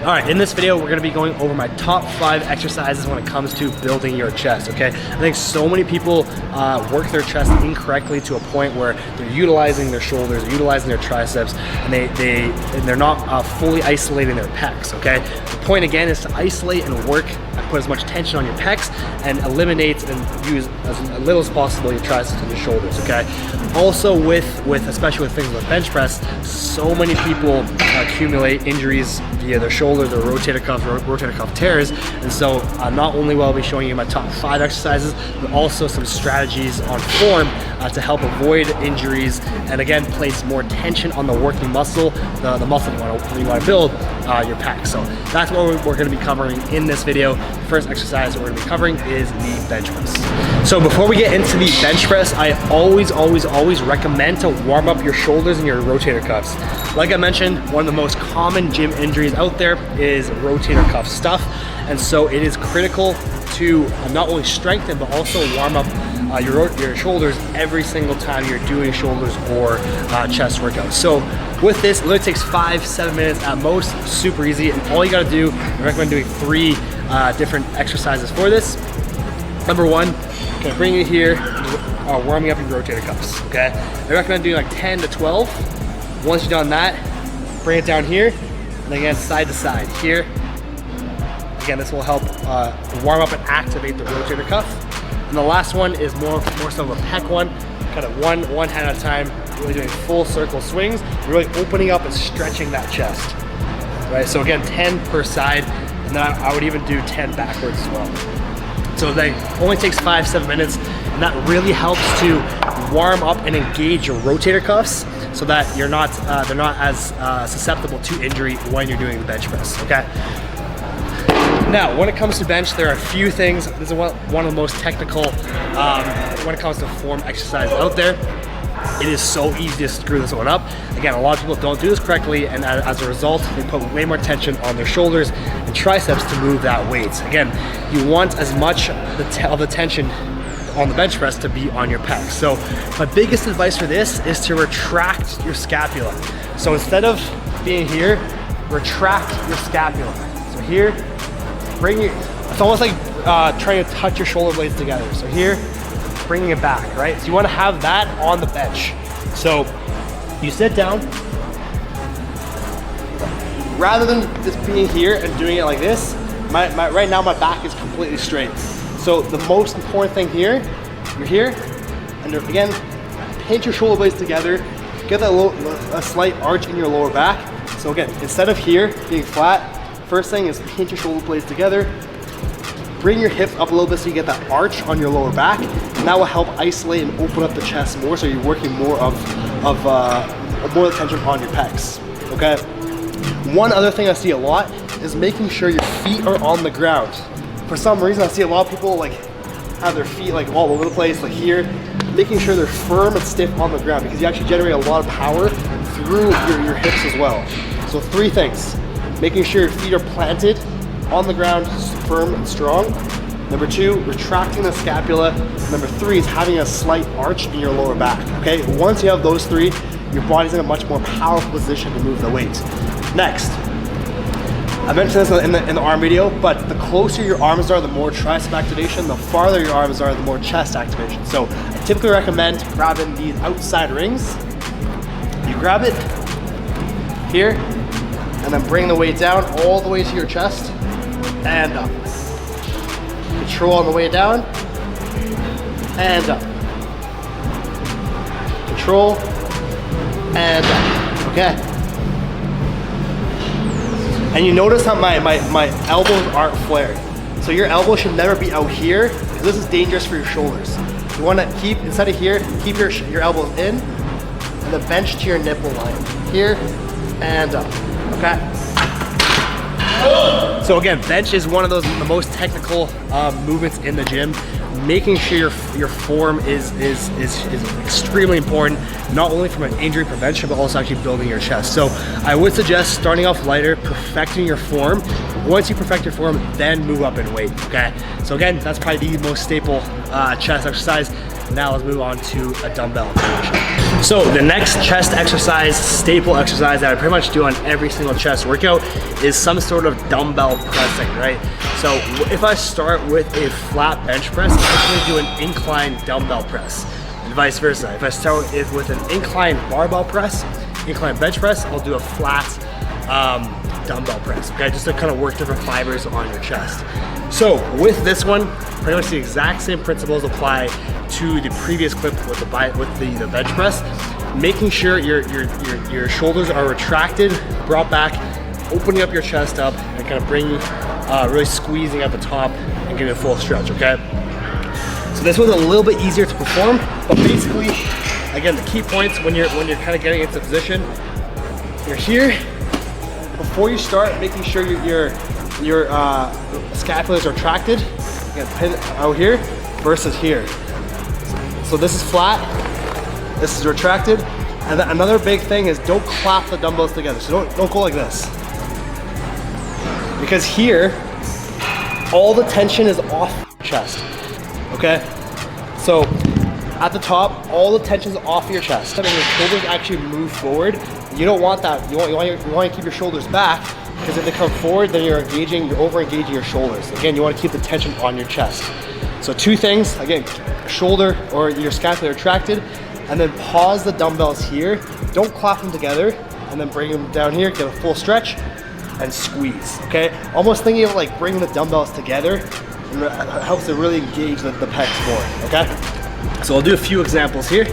All right, in this video, we're gonna be going over my top 5 exercises when it comes to building your chest, okay? I think so many people work their chest incorrectly to a point where they're utilizing their shoulders, utilizing their triceps, and they're not fully isolating their pecs, okay? The point again is to isolate and work and put as much tension on your pecs and eliminate and use as little as possible your triceps and your shoulders, okay? Also especially with things like bench press, so many people accumulate injuries via their shoulders or rotator cuff tears. And so not only will I be showing you my top 5 exercises, but also some strategies on form to help avoid injuries and again place more tension on the working muscle, the muscle you want to build, your pecs. So that's what we're going to be covering in this video. The first exercise we're going to be covering is the bench press. So before we get into the bench press, I always recommend to warm up your shoulders and your rotator cuffs. Like I mentioned, one of the most common gym injuries out there is rotator cuff stuff. And so it is critical to not only strengthen, but also warm up your shoulders every single time you're doing shoulders or chest workouts. So with this, it literally takes 5-7 minutes at most, super easy. And all you gotta do, I recommend doing 3 different exercises for this. Number 1, gonna bring it here, warming up your rotator cuffs, okay? I recommend doing like 10 to 12. Once you've done that, bring it down here, and then again, side to side, here. Again, this will help warm up and activate the rotator cuff. And the last one is more so of a pec one, kind of one hand at a time, really doing full circle swings, really opening up and stretching that chest, right? So again, 10 per side, and then I would even do 10 backwards as well. So that only takes 5-7 minutes, and that really helps to warm up and engage your rotator cuffs so that they're not as susceptible to injury when you're doing the bench press, okay? Now, when it comes to bench, there are a few things. This is one of the most technical when it comes to form exercise out there. It is so easy to screw this one up. Again, a lot of people don't do this correctly, and as a result, they put way more tension on their shoulders and triceps to move that weight. Again, you want as much of the tension on the bench press to be on your pecs. So my biggest advice for this is to retract your scapula. So instead of being here, retract your scapula. So here, it's almost like trying to touch your shoulder blades together. So here, bringing it back, right? So you want to have that on the bench. So you sit down, rather than just being here and doing it like this, right now my back is completely straight. So the most important thing here, you're here, and again, pinch your shoulder blades together, get a slight arch in your lower back. So again, instead of here being flat, first thing is pinch your shoulder blades together, bring your hips up a little bit so you get that arch on your lower back, and that will help isolate and open up the chest more, so you're working more of more tension on your pecs, okay? One other thing I see a lot is making sure your feet are on the ground. For some reason, I see a lot of people like have their feet like all over the place, like here, making sure they're firm and stiff on the ground, because you actually generate a lot of power through your hips as well. So 3 things. Making sure your feet are planted on the ground, firm and strong. Number 2, retracting the scapula. Number 3 is having a slight arch in your lower back, okay? Once you have those 3, your body's in a much more powerful position to move the weight. Next, I mentioned this in the arm video, but the closer your arms are, the more tricep activation. The farther your arms are, the more chest activation. So I typically recommend grabbing these outside rings. You grab it here, and then bring the weight down all the way to your chest and up. Control on the way down and up. Control and up, okay? And you notice how my elbows aren't flared. So your elbow should never be out here, because this is dangerous for your shoulders. You wanna keep, instead of here, keep your elbows in, and the bench to your nipple line. Here and up, okay? So again, bench is one of the most technical movements in the gym. Making sure your form is extremely important, not only from an injury prevention, but also actually building your chest. So I would suggest starting off lighter, perfecting your form. Once you perfect your form, then move up in weight, okay? So again, that's probably the most staple chest exercise. Now let's move on to a dumbbell position. So the next chest exercise, staple exercise that I pretty much do on every single chest workout is some sort of dumbbell pressing, right? So if I start with a flat bench press, I actually do an incline dumbbell press, and vice versa. If I start with an incline barbell press, incline bench press, I'll do a flat dumbbell press, okay? Just to kind of work different fibers on your chest. So with this one, pretty much the exact same principles apply to the previous clip with the bench press. Making sure your shoulders are retracted, brought back, opening up your chest up, and kind of bringing, really squeezing at the top and getting a full stretch, okay? So this one's a little bit easier to perform, but basically, again, the key points when you're kind of getting into position, you're here. Before you start, making sure your scapulars are retracted. Again, pin out here versus here. So this is flat, this is retracted. And then another big thing is don't clap the dumbbells together. So don't go like this. Because here, all the tension is off your chest, okay? So at the top, all the tension is off your chest. And your shoulders actually move forward. You don't want that. You want to keep your shoulders back, because if they come forward, then you're over-engaging your shoulders. Again, you want to keep the tension on your chest. So two things, again, shoulder or your scapula retracted, and then pause the dumbbells here. Don't clap them together, and then bring them down here, get a full stretch, and squeeze, okay? Almost thinking of like bringing the dumbbells together, and it helps to really engage the pecs more, okay? So I'll do a few examples here.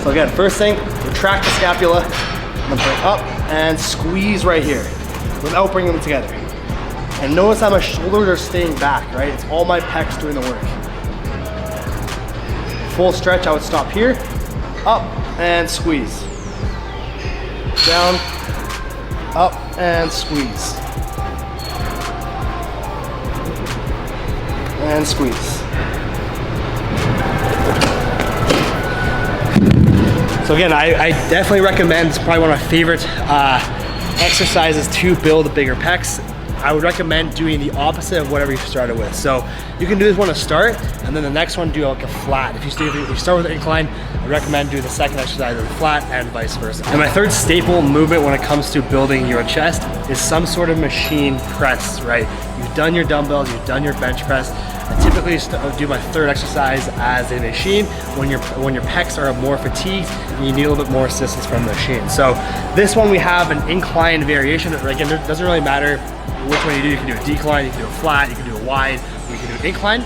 So again, first thing, retract the scapula, and then bring up and squeeze right here without bringing them together. And notice how my shoulders are staying back, right? It's all my pecs doing the work. Full stretch, I would stop here, up and squeeze. Down, up and squeeze. And squeeze. So again, I definitely recommend, it's probably one of my favorite exercises to build bigger pecs. I would recommend doing the opposite of whatever you started with. So you can do this one to start, and then the next one do like a flat. If you start with an incline, I recommend doing the second exercise with a flat, and vice versa. And my third staple movement when it comes to building your chest is some sort of machine press, right? You've done your dumbbells, you've done your bench press. I typically do my third exercise as a machine when your pecs are more fatigued and you need a little bit more assistance from the machine. So this one we have an incline variation. Again, it doesn't really matter which one you do. You can do a decline, you can do a flat, you can do a wide, or you can do an incline.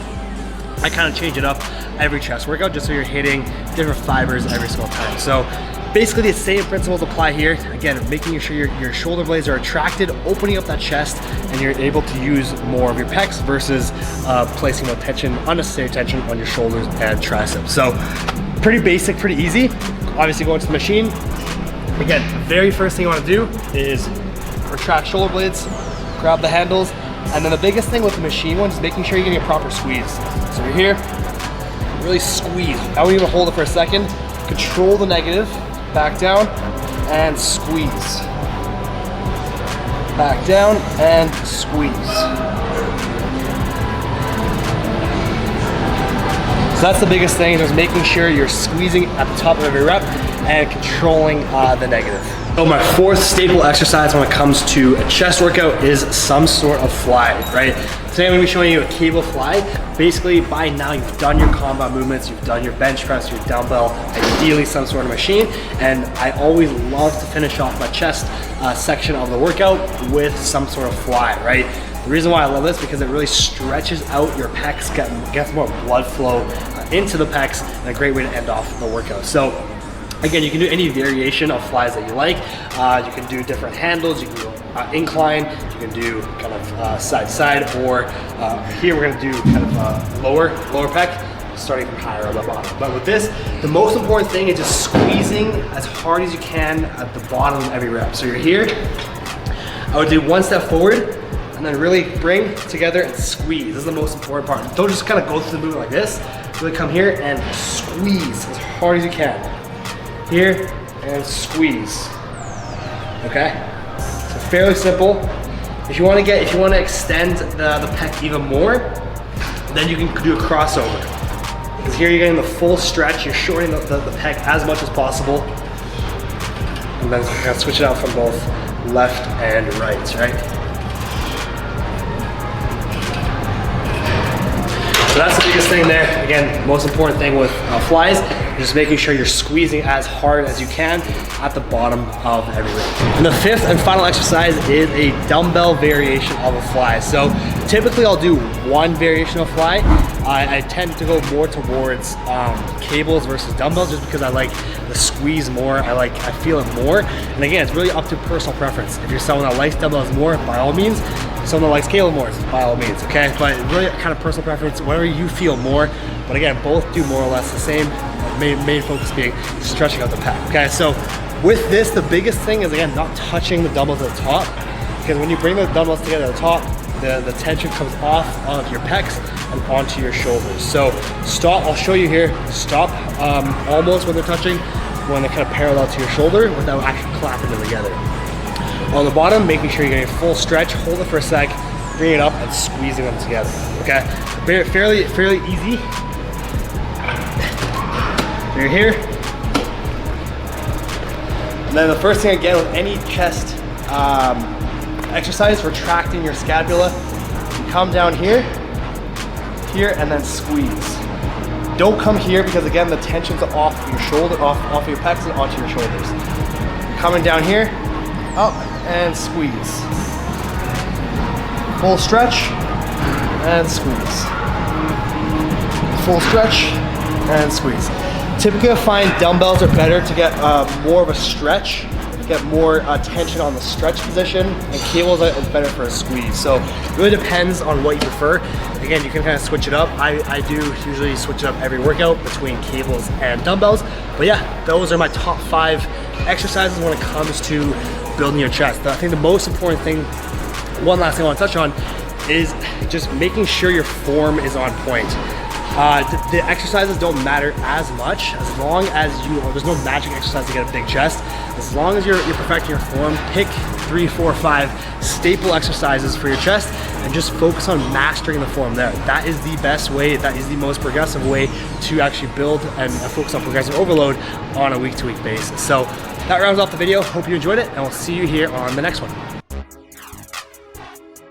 I kind of change it up every chest workout just so you're hitting different fibers every single time. So basically the same principles apply here. Again, making sure your shoulder blades are retracted, opening up that chest, and you're able to use more of your pecs versus placing more tension, unnecessary tension on your shoulders and triceps. So pretty basic, pretty easy. Obviously going to the machine. Again, the very first thing you want to do is retract shoulder blades, grab the handles, and then the biggest thing with the machine one is making sure you're getting a proper squeeze. So you're here, really squeeze. I wouldn't even hold it for a second. Control the negative, back down, and squeeze. Back down, and squeeze. So that's the biggest thing, is making sure you're squeezing at the top of every rep and controlling the negative. So my fourth staple exercise when it comes to a chest workout is some sort of fly, right? Today I'm gonna be showing you a cable fly. Basically, by now you've done your combat movements, you've done your bench press, your dumbbell, ideally some sort of machine, and I always love to finish off my chest section of the workout with some sort of fly, right? The reason why I love this is because it really stretches out your pecs, gets more blood flow into the pecs, and a great way to end off the workout. So again, you can do any variation of flies that you like. You can do different handles, you can do incline, you can do kind of side to side, or here we're gonna do kind of lower pec, starting from higher on the bottom. But with this, the most important thing is just squeezing as hard as you can at the bottom of every rep. So you're here, I would do one step forward, and then really bring together and squeeze. This is the most important part. Don't just kind of go through the movement like this. Really come here and squeeze as hard as you can. Here and squeeze. Okay? So fairly simple. If you want to extend the pec even more, Then you can do a crossover. Because here you're getting the full stretch, you're shortening the pec as much as possible. And then you're gonna switch it out from both left and right, right? So that's the biggest thing there. Again, most important thing with flies, just making sure you're squeezing as hard as you can at the bottom of everything. And the fifth and final exercise is a dumbbell variation of a fly. So typically I'll do one variation of fly. I tend to go more towards cables versus dumbbells just because I like the squeeze more. I feel it more. And again, it's really up to personal preference. If you're someone that likes dumbbells more, by all means. Someone that likes cable more, by all means, okay? But really kind of personal preference, whatever you feel more. But again, both do more or less the same. Main focus being stretching out the pec, okay? So with this, the biggest thing is, again, not touching the dumbbells at the top, because when you bring the dumbbells together at the top, the tension comes off of your pecs and onto your shoulders. So stop, I'll show you here, stop almost when they're touching, when they're kind of parallel to your shoulder without actually clapping them together. On the bottom, making sure you're getting a full stretch, hold it for a sec, bring it up and squeezing them together, okay? Fairly easy. So you're here. And then the first thing again with any chest exercise, retracting your scapula, you come down here, and then squeeze. Don't come here because again, the tension's off your shoulder, off your pecs and onto your shoulders. Coming down here, up and squeeze. Full stretch and squeeze. Full stretch and squeeze. Typically I find dumbbells are better to get more of a stretch, get more tension on the stretch position, and cables is better for a squeeze. So it really depends on what you prefer. Again, you can kind of switch it up. I do usually switch it up every workout between cables and dumbbells. But yeah, those are my top 5 exercises when it comes to building your chest. I think the most important thing, one last thing I want to touch on, is just making sure your form is on point. The exercises don't matter as much as long as there's no magic exercise to get a big chest. As long as you're perfecting your form, pick 3, 4, 5 staple exercises for your chest and just focus on mastering the form there. That is the best way, that is the most progressive way to actually build and focus on progressive overload on a week-to-week basis. So that rounds off the video. Hope you enjoyed it, and we'll see you here on the next one.